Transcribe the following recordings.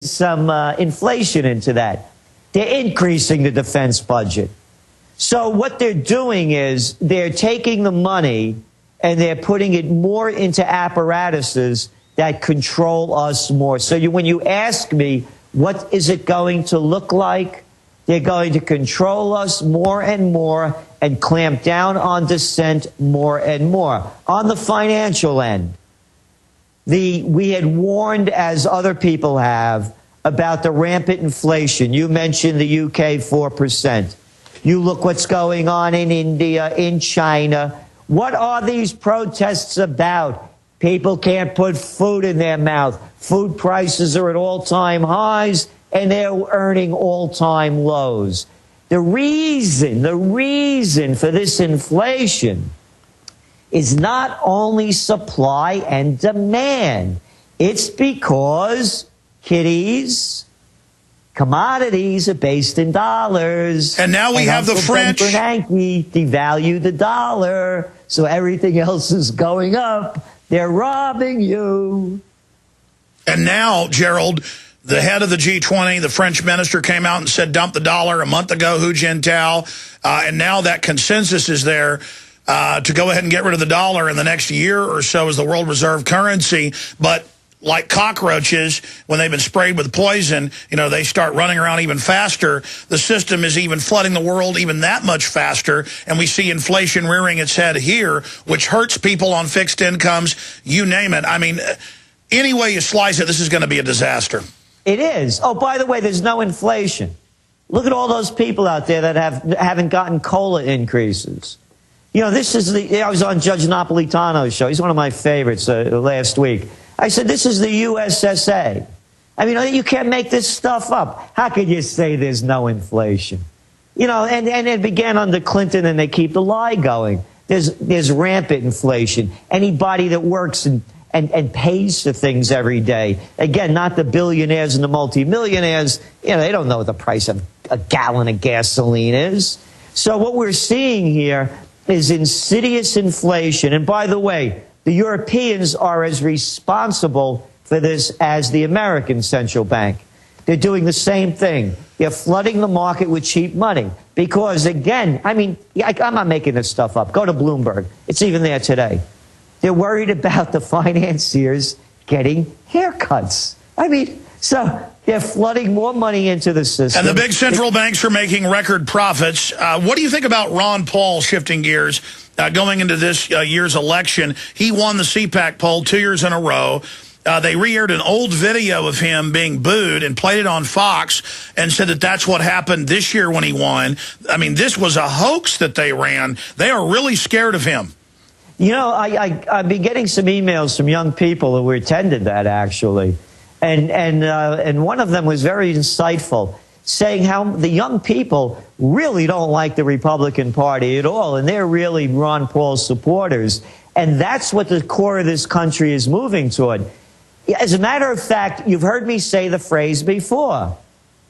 some inflation into that. They're increasing the defense budget. So what they're doing is they're taking the money and they're putting it more into apparatuses that control us more. So when you ask me, what is it going to look like? They're going to control us more and more and clamp down on dissent more and more. On the financial end, we had warned, as other people have, about the rampant inflation. You mentioned the UK 4%. You look what's going on in India, in China. What are these protests about? People can't put food in their mouth. Food prices are at all-time highs, and they're earning all-time lows. The reason for this inflation is not only supply and demand. It's because, kiddies, commodities are based in dollars. And now we have the French. Bernanke devalued the dollar, so everything else is going up. They're robbing you. And now, Gerald, the head of the G20, the French minister, came out and said dump the dollar a month ago, Hu Jintao. And now that consensus is there to go ahead and get rid of the dollar in the next year or so as the world reserve currency. But like cockroaches, when they've been sprayed with poison, you know, they start running around even faster. The system is even flooding the world even that much faster. And we see inflation rearing its head here, which hurts people on fixed incomes, you name it. I mean, any way you slice it, this is going to be a disaster. It is. Oh, by the way, there's no inflation. Look at all those people out there that haven't gotten COLA increases. You know, this is I was on Judge Napolitano's show. He's one of my favorites last week. I said, this is the USSA. I mean, you can't make this stuff up. How could you say there's no inflation? You know, and it began under Clinton, and they keep the lie going. There's rampant inflation. Anybody that works and pays for things every day, again, not the billionaires and the multimillionaires, you know, they don't know what the price of a gallon of gasoline is. So what we're seeing here is insidious inflation. And by the way, the Europeans are as responsible for this as the American central bank. They're doing the same thing. They're flooding the market with cheap money. Because, again, I mean, I'm not making this stuff up. Go to Bloomberg. It's even there today. They're worried about the financiers getting haircuts. I mean, so they're flooding more money into the system. And the big central banks are making record profits. What do you think about Ron Paul, shifting gears, going into this year's election? He won the CPAC poll 2 years in a row. They re-aired an old video of him being booed and played it on Fox and said that that's what happened this year when he won. I mean, this was a hoax that they ran. They are really scared of him. You know, I've been getting some emails from young people who attended that, actually. And one of them was very insightful, saying how the young people really don't like the Republican Party at all, and they're really Ron Paul supporters. And that's what the core of this country is moving toward. As a matter of fact, you've heard me say the phrase before,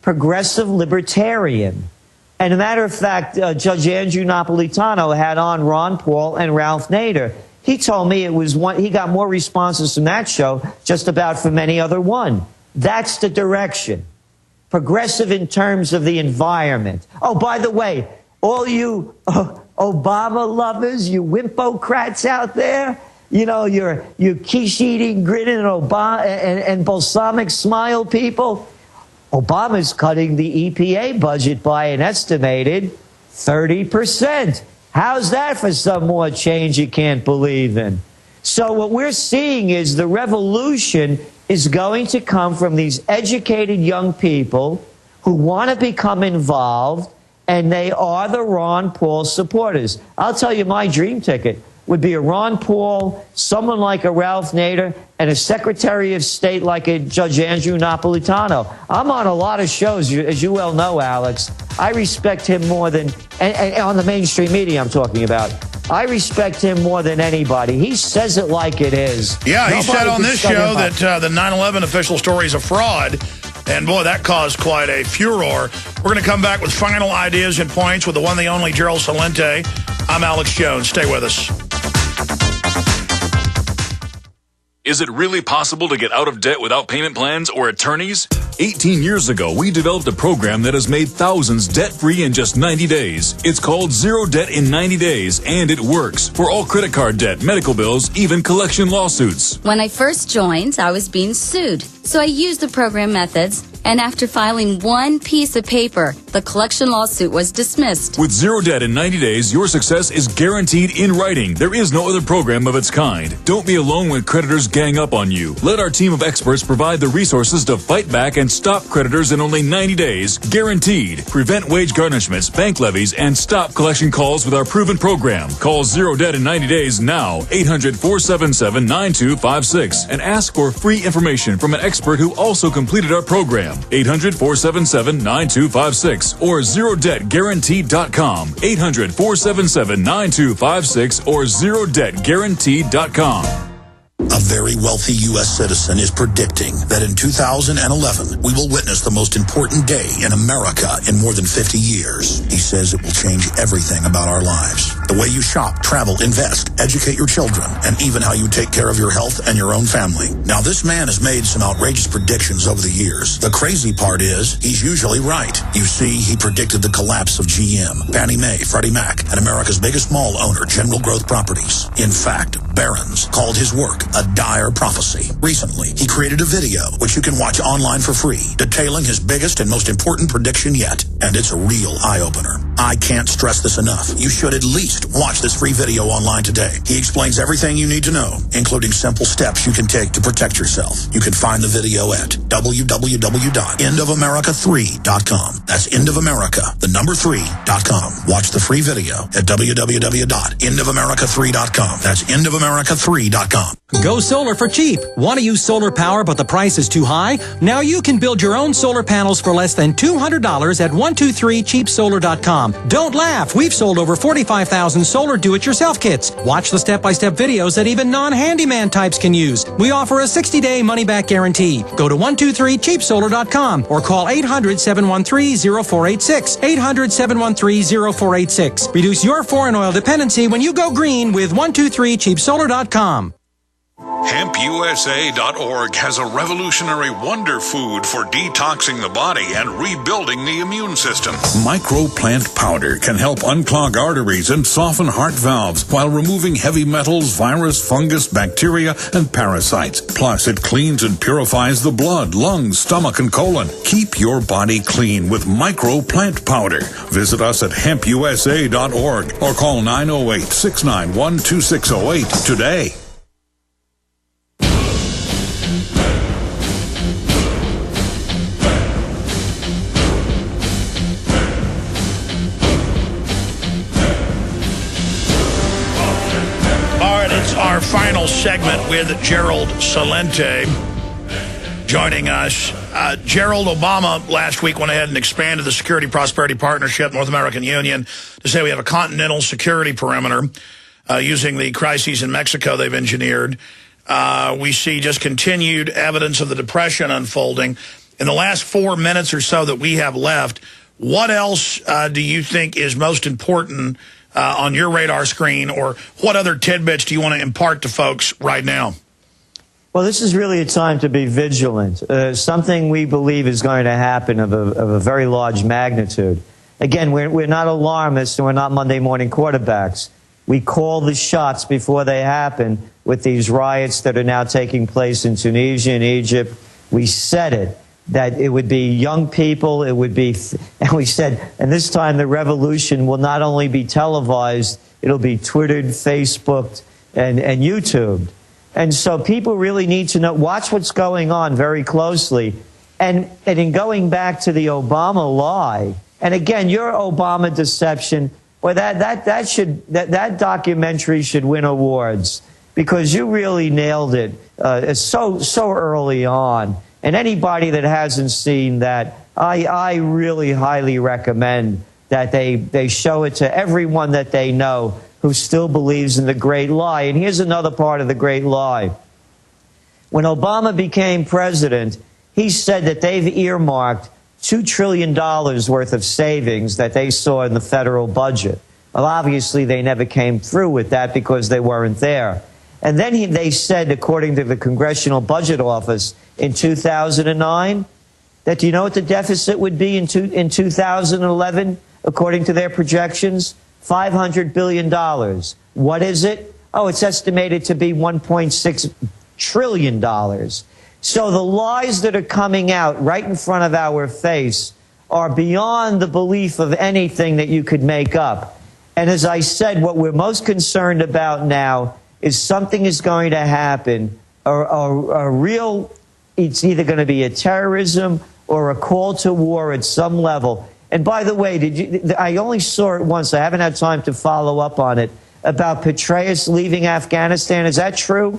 progressive libertarian. And as a matter of fact, Judge Andrew Napolitano had on Ron Paul and Ralph Nader. He told me he got more responses from that show just about from any other one. That's the direction. Progressive in terms of the environment. Oh, by the way, all you Obama lovers, you wimpocrats out there, you know, you quiche-eating, grinning, and balsamic smile people, Obama's cutting the EPA budget by an estimated 30%. How's that for some more change you can't believe in? So what we're seeing is the revolution is going to come from these educated young people who want to become involved, and they are the Ron Paul supporters. I'll tell you, my dream ticket would be a Ron Paul, someone like a Ralph Nader, and a Secretary of State like a Judge Andrew Napolitano. I'm on a lot of shows, as you well know, Alex. I respect him more than, and on the mainstream media I'm talking about, I respect him more than anybody. He says it like it is. Yeah, he said on this show that the 9/11 official story is a fraud. And, boy, that caused quite a furor. We're going to come back with final ideas and points with the one, the only Gerald Celente. I'm Alex Jones. Stay with us. Is it really possible to get out of debt without payment plans or attorneys? 18 years ago, we developed a program that has made thousands debt-free in just 90 days. It's called Zero Debt in 90 Days, and it works for all credit card debt, medical bills, even collection lawsuits. When I first joined, I was being sued. So I used the program methods, and after filing one piece of paper, the collection lawsuit was dismissed. With Zero Debt in 90 days, your success is guaranteed in writing. There is no other program of its kind. Don't be alone when creditors gang up on you. Let our team of experts provide the resources to fight back and stop creditors in only 90 days, guaranteed. Prevent wage garnishments, bank levies, and stop collection calls with our proven program. Call Zero Debt in 90 days now, 800-477-9256, and ask for free information from an expert who also completed our program. 800-477-9256 or ZeroDebtGuaranteed.com. 800-477-9256 or ZeroDebtGuaranteed.com. A very wealthy U.S. citizen is predicting that in 2011, we will witness the most important day in America in more than 50 years. He says it will change everything about our lives. The way you shop, travel, invest, educate your children, and even how you take care of your health and your own family. Now, this man has made some outrageous predictions over the years. The crazy part is, he's usually right. You see, he predicted the collapse of GM, Fannie Mae, Freddie Mac, and America's biggest mall owner, General Growth Properties. In fact, Barron's called his work a dire prophecy. Recently, he created a video, which you can watch online for free, detailing his biggest and most important prediction yet. And it's a real eye-opener. I can't stress this enough. You should at least watch this free video online today. He explains everything you need to know, including simple steps you can take to protect yourself. You can find the video at www.endofamerica3.com. That's endofamerica, the number 3.com. Watch the free video at www.endofamerica3.com. That's endofamerica3.com. Go solar for cheap. Want to use solar power but the price is too high? Now you can build your own solar panels for less than $200 at 123cheapsolar.com. Don't laugh. We've sold over 45,000 solar do-it-yourself kits. Watch the step-by-step videos that even non-handyman types can use. We offer a 60-day money-back guarantee. Go to 123cheapsolar.com or call 800-713-0486. 800-713-0486. Reduce your foreign oil dependency when you go green with 123cheapsolar.com. HempUSA.org has a revolutionary wonder food for detoxing the body and rebuilding the immune system. Microplant powder can help unclog arteries and soften heart valves while removing heavy metals, virus, fungus, bacteria, and parasites. Plus, it cleans and purifies the blood, lungs, stomach, and colon. Keep your body clean with Microplant powder. Visit us at HempUSA.org or call 908-691-2608 today. Our final segment with Gerald Celente joining us. Gerald, Obama last week went ahead and expanded the Security Prosperity Partnership, North American Union, to say we have a continental security perimeter using the crises in Mexico they've engineered. We see just continued evidence of the Depression unfolding. In the last 4 minutes or so that we have left, what else do you think is most important on your radar screen, or what other tidbits do you want to impart to folks right now? Well, this is really a time to be vigilant. Something we believe is going to happen of a very large magnitude. Again, we're not alarmists and we're not Monday morning quarterbacks. We call the shots before they happen with these riots that are now taking place in Tunisia and Egypt. We said it, that it would be young people, it would be, and we said, and this time the revolution will not only be televised, it'll be Twittered, Facebooked, and YouTubed. And so people really need to know, watch what's going on very closely. And in going back to the Obama lie, and again, your Obama deception, well, that documentary should win awards, because you really nailed it so early on. And anybody that hasn't seen that, I really highly recommend that they show it to everyone that they know who still believes in the great lie. And here's another part of the great lie. When Obama became president, he said that they've earmarked $2 trillion worth of savings that they saw in the federal budget. Well, obviously, they never came through with that because they weren't there. And then they said, according to the Congressional Budget Office in 2009, that do you know what the deficit would be in 2011, according to their projections? $500 billion. What is it? Oh, it's estimated to be $1.6 trillion. So the lies that are coming out right in front of our face are beyond the belief of anything that you could make up. And as I said, what we're most concerned about now is something is going to happen, a real, it's either going to be a terrorism or a call to war at some level. And by the way, I only saw it once. I haven't had time to follow up on it, about Petraeus leaving Afghanistan. Is that true?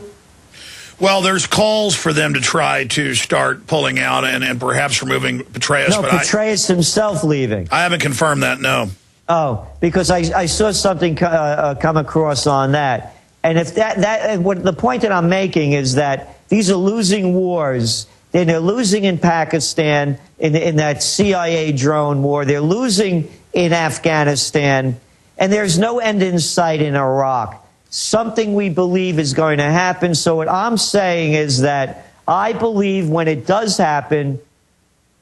Well, there's calls for them to try to start pulling out and perhaps removing Petraeus. No, but Petraeus himself leaving. I haven't confirmed that, no. Oh, because I saw something come across on that. And if the point that I'm making is that these are losing wars. They're losing in Pakistan in that CIA drone war. They're losing in Afghanistan. And there's no end in sight in Iraq. Something we believe is going to happen. So what I'm saying is that I believe when it does happen,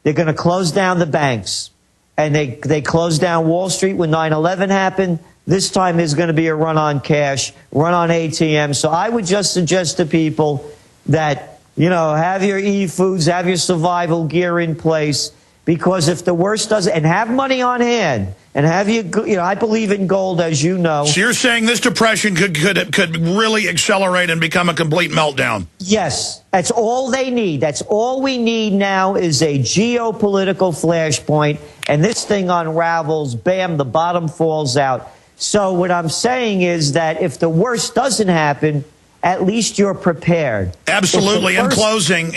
they're going to close down the banks. And they closed down Wall Street when 9/11 happened. This time there's going to be a run on cash, run on ATM. So I would just suggest to people that, have your e-foods, have your survival gear in place, because if the worst does, and have money on hand, and have I believe in gold, as you know. So you're saying this depression could really accelerate and become a complete meltdown? Yes, that's all they need. That's all we need now is a geopolitical flashpoint, and this thing unravels, bam, the bottom falls out. So what I'm saying is that if the worst doesn't happen, at least you're prepared. Absolutely. In closing,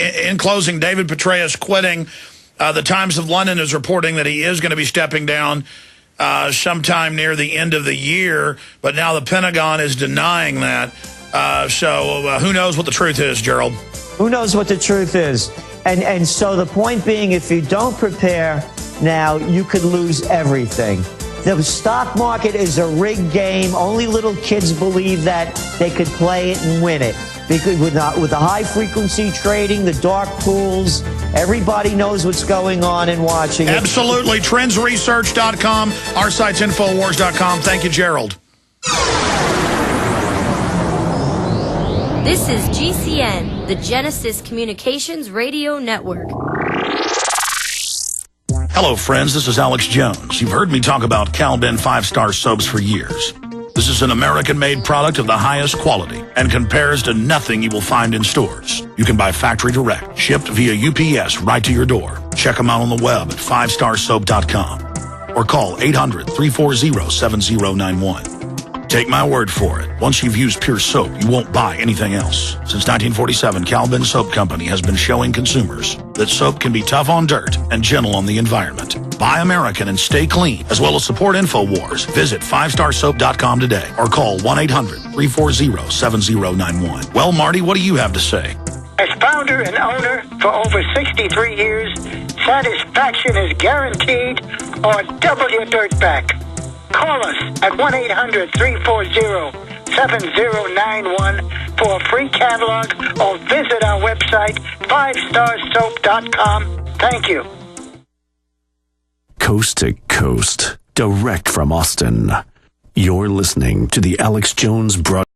David Petraeus quitting. The Times of London is reporting that he is going to be stepping down sometime near the end of the year, but now the Pentagon is denying that. So who knows what the truth is, Gerald? Who knows what the truth is? And so the point being, if you don't prepare now, you could lose everything. The stock market is a rigged game. Only little kids believe that they could play it and win it. Because with the high-frequency trading, the dark pools, everybody knows what's going on and watching. Absolutely. Trendsresearch.com. Our site's Infowars.com. Thank you, Gerald. This is GCN, the Genesis Communications Radio Network. Hello, friends. This is Alex Jones. You've heard me talk about Cal-Ben 5-star soaps for years. This is an American-made product of the highest quality and compares to nothing you will find in stores. You can buy factory direct, shipped via UPS right to your door. Check them out on the web at 5starsoap.com or call 800-340-7091. Take my word for it. Once you've used Pure Soap, you won't buy anything else. Since 1947, Cal-Ben Soap Company has been showing consumers that soap can be tough on dirt and gentle on the environment. Buy American and stay clean, as well as support InfoWars. Visit 5starsoap.com today or call 1-800-340-7091. Well, Marty, what do you have to say? As founder and owner for over 63 years, satisfaction is guaranteed or double your dirt back. Call us at 1-800-340-7091 for a free catalog or visit our website, 5starsoap.com. Thank you. Coast to coast, direct from Austin. You're listening to the Alex Jones broadcast.